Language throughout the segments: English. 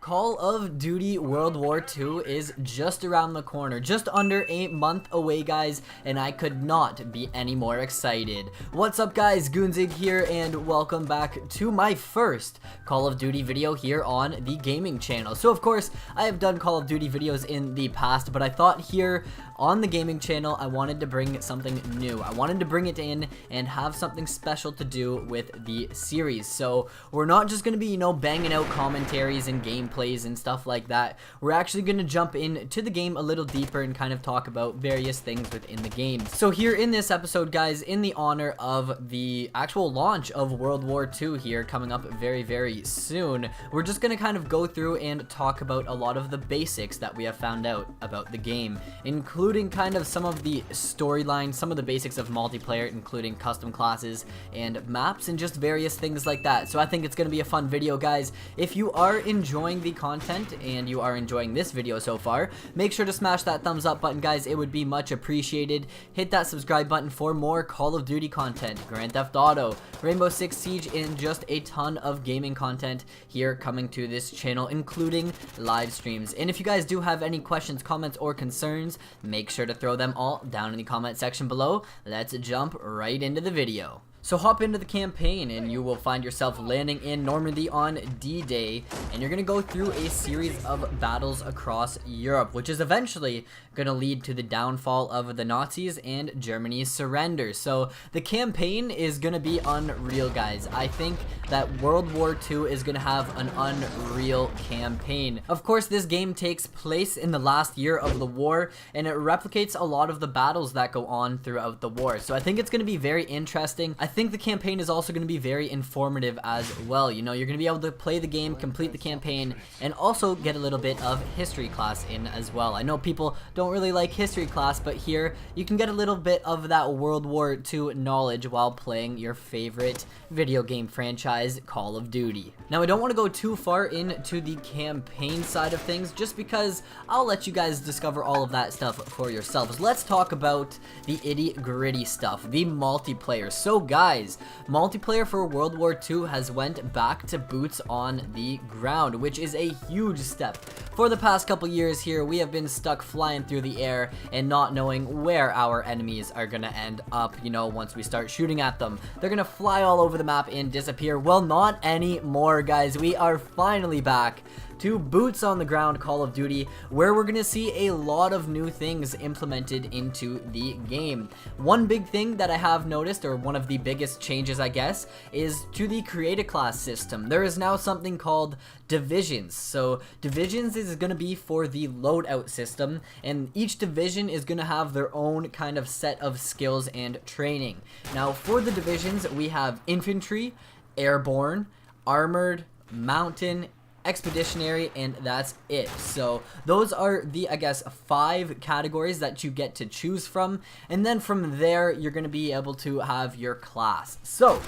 Call of Duty World War II is just around the corner, just under a month away, guys, and I could not be any more excited. What's up, guys? Goonzig here, and welcome back to my first Call of Duty video here on the gaming channel. So, of course, I have done Call of Duty videos in the past, but I thought here on the gaming channel, I wanted to bring something new. I wanted to bring it in and have something special to do with the series. So, we're not just going to be, banging out commentaries and gameplays and stuff like that. We're actually going to jump into the game a little deeper and kind of talk about various things within the game. So here in this episode, guys, in the honor of the actual launch of World War II here coming up very, very soon, we're just going to kind of go through and talk about a lot of the basics that we have found out about the game, including kind of some of the storyline, some of the basics of multiplayer, including custom classes and maps and just various things like that. So I think it's going to be a fun video, guys. If you are enjoying the content and you are enjoying this video so far, make sure to smash that thumbs up button, guys. It would be much appreciated. Hit that subscribe button for more Call of Duty content, Grand Theft Auto, Rainbow Six Siege, and just a ton of gaming content here coming to this channel, including live streams. And if you guys do have any questions, comments, or concerns, make sure to throw them all down in the comment section below. Let's jump right into the video. So hop into the campaign and you will find yourself landing in Normandy on D-Day, and you're going to go through a series of battles across Europe, which is eventually going to lead to the downfall of the Nazis and Germany's surrender. So the campaign is going to be unreal, guys. I think that World War II is going to have an unreal campaign. Of course, this game takes place in the last year of the war, and it replicates a lot of the battles that go on throughout the war. So I think it's going to be very interesting. I think the campaign is also going to be very informative as well. You're going to be able to play the game, complete the campaign, and also get a little bit of history class in as well. I know people don't really like history class, but here you can get a little bit of that World War II knowledge while playing your favorite video game franchise, Call of Duty. Now, I don't want to go too far into the campaign side of things, just because I'll let you guys discover all of that stuff for yourselves. Let's talk about the itty-gritty stuff, the multiplayer. So, guys, multiplayer for World War II has went back to boots on the ground, which is a huge step. For the past couple years here, we have been stuck flying through the air and not knowing where our enemies are gonna end up, once we start shooting at them. They're gonna fly all over the map and disappear. Well, not anymore, guys. We are finally back to boots on the ground Call of Duty, where we're gonna see a lot of new things implemented into the game. One big thing that I have noticed, or one of the biggest changes, I guess, is to the create a class system. There is now something called divisions. So divisions is gonna be for the loadout system, and each division is gonna have their own kind of set of skills and training. Now, for the divisions, we have infantry, airborne, armored, mountain, expeditionary, and that's it. So those are the, I guess, 5 categories that you get to choose from, and then from there you're going to be able to have your class. So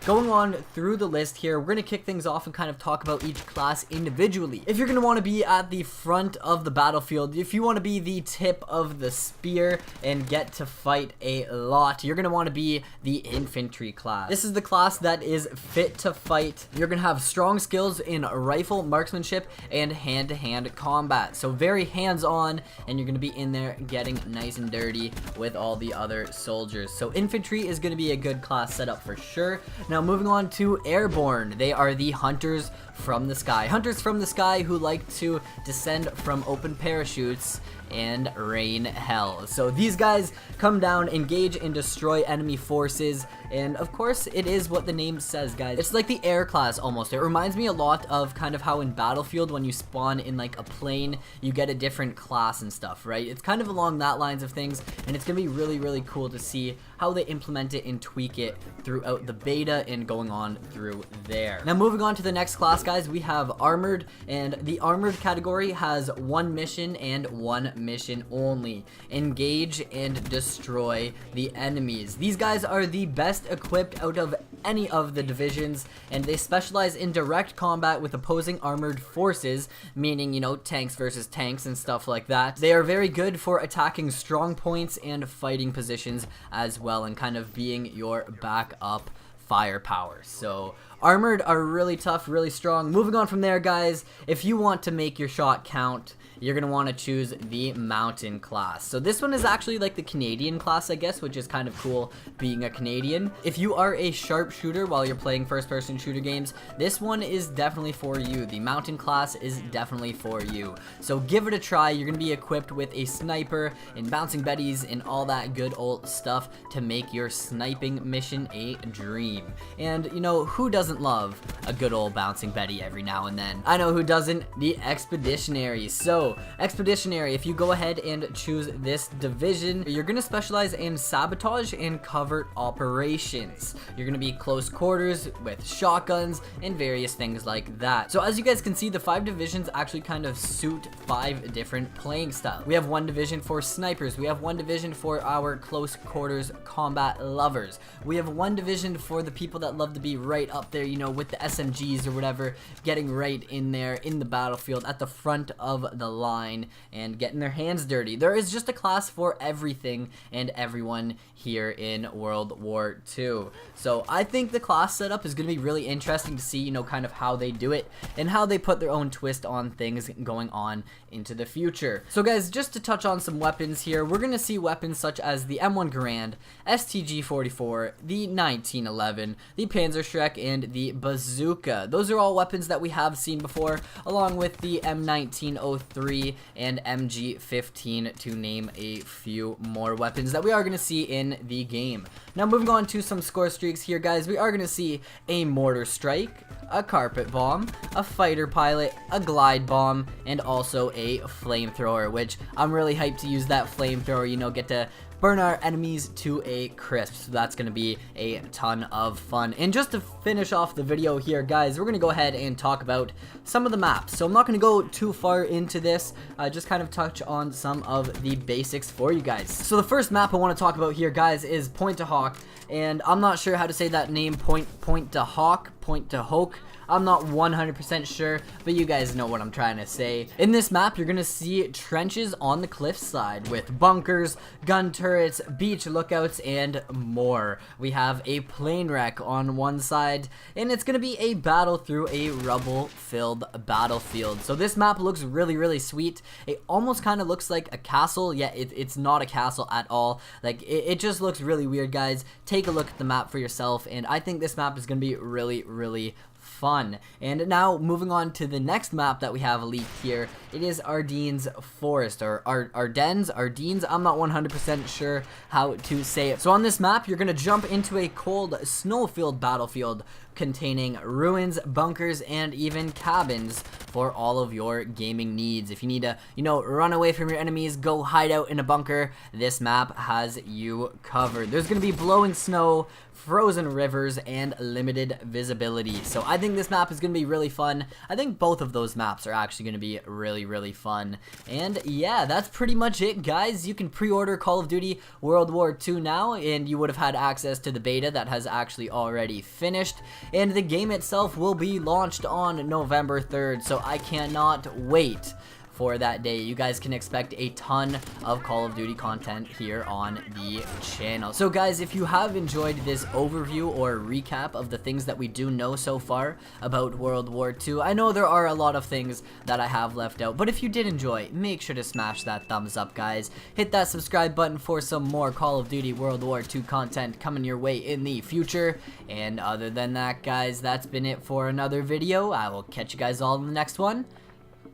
going on through the list here, we're going to kick things off and kind of talk about each class individually. If you're going to want to be at the front of the battlefield, if you want to be the tip of the spear and get to fight a lot, you're going to want to be the infantry class. This is the class that is fit to fight. You're going to have strong skills in rifle, marksmanship, and hand-to-hand combat. So very hands-on, and you're going to be in there getting nice and dirty with all the other soldiers. So infantry is going to be a good class setup for sure. Now, moving on to airborne, they are the hunters from the sky. Hunters from the sky who like to descend from open parachutes and rain hell. So these guys come down, engage and destroy enemy forces, and of course it is what the name says, guys. It's like the air class almost. It reminds me a lot of kind of how in Battlefield, when you spawn in like a plane, you get a different class and stuff, right? It's kind of along that lines of things, and it's gonna be really, really cool to see how they implement it and tweak it throughout the beta and going on through there. Now, moving on to the next class, guys, we have armored, and the armored category has 1 mission and 1 mission only: engage and destroy the enemies. These guys are the best equipped out of any of the divisions, and they specialize in direct combat with opposing armored forces, meaning, tanks versus tanks and stuff like that. They are very good for attacking strong points and fighting positions as well, and kind of being your backup firepower. So Armored are really tough, really strong. Moving on from there, guys, if you want to make your shot count, you're going to want to choose the Mountain class. So this one is actually like the Canadian class, I guess, which is kind of cool being a Canadian. If you are a sharpshooter while you're playing first-person shooter games, this one is definitely for you. The Mountain class is definitely for you. So give it a try. You're going to be equipped with a sniper and bouncing betties and all that good old stuff to make your sniping mission a dream. And, you know, who doesn't love a good old bouncing betty every now and then? I know who doesn't. The Expeditionary. So Expeditionary, if you go ahead and choose this division, you're going to specialize in sabotage and covert operations. You're going to be close quarters with shotguns and various things like that. So as you guys can see, the 5 divisions actually kind of suit 5 different playing styles. We have one division for snipers. We have one division for our close quarters combat lovers. We have one division for the people that love to be right up there, you know, with the SMGs or whatever, getting right in there in the battlefield at the front of the line and getting their hands dirty. There is just a class for everything and everyone here in World War II. So I think the class setup is going to be really interesting to see, you know, kind of how they do it and how they put their own twist on things going on into the future. So guys, just to touch on some weapons here, we're going to see weapons such as the M1 Garand, STG-44, the 1911, the Panzerschreck, and the Bazooka. Those are all weapons that we have seen before, along with the M1903 and MG15, to name a few more weapons that we are going to see in the game. Now moving on to some score streaks here, guys, we are going to see a mortar strike, a carpet bomb, a fighter pilot, a glide bomb, and also a flamethrower, which I'm really hyped to use that flamethrower, you know, get to burn our enemies to a crisp. So that's going to be a ton of fun. And just to finish off the video here, guys, we're going to go ahead and talk about some of the maps. So I'm not going to go too far into this, just kind of touch on some of the basics for you guys. So the first map I want to talk about here, guys, is Point to Hawk. And I'm not sure how to say that name, Point to Hawk, Point to Hoke. I'm not 100% sure, but you guys know what I'm trying to say. In this map, you're going to see trenches on the cliffside with bunkers, gun turrets, beach lookouts, and more. We have a plane wreck on one side, and it's going to be a battle through a rubble-filled battlefield. So this map looks really, really sweet. It almost kind of looks like a castle, yet it's not a castle at all. Like, it just looks really weird, guys. Take a look at the map for yourself, and I think this map is going to be really, really fun. And now moving on to the next map that we have leaked here, it is Ardennes Forest, or Ardennes, I'm not 100% sure how to say it. So on this map, you're going to jump into a cold snow-filled battlefield containing ruins, bunkers, and even cabins for all of your gaming needs. If you need to, you know, run away from your enemies, go hide out in a bunker, this map has you covered. There's going to be blowing snow, frozen rivers, and limited visibility. So I think this map is going to be really fun. I think both of those maps are actually going to be really, really fun. And yeah, that's pretty much it, guys. You can pre-order Call of Duty World War II now, and you would have had access to the beta that has actually already finished. And the game itself will be launched on November 3rd, so I cannot wait for that day. You guys can expect a ton of Call of Duty content here on the channel. So guys, if you have enjoyed this overview or recap of the things that we do know so far about World War II, I know there are a lot of things that I have left out, but if you did enjoy, make sure to smash that thumbs up, guys. Hit that subscribe button for some more Call of Duty World War II content coming your way in the future. And other than that, guys, that's been it for another video. I will catch you guys all in the next one.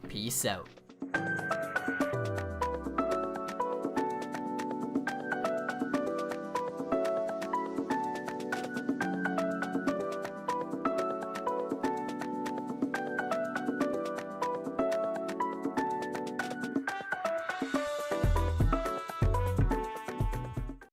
Peace out.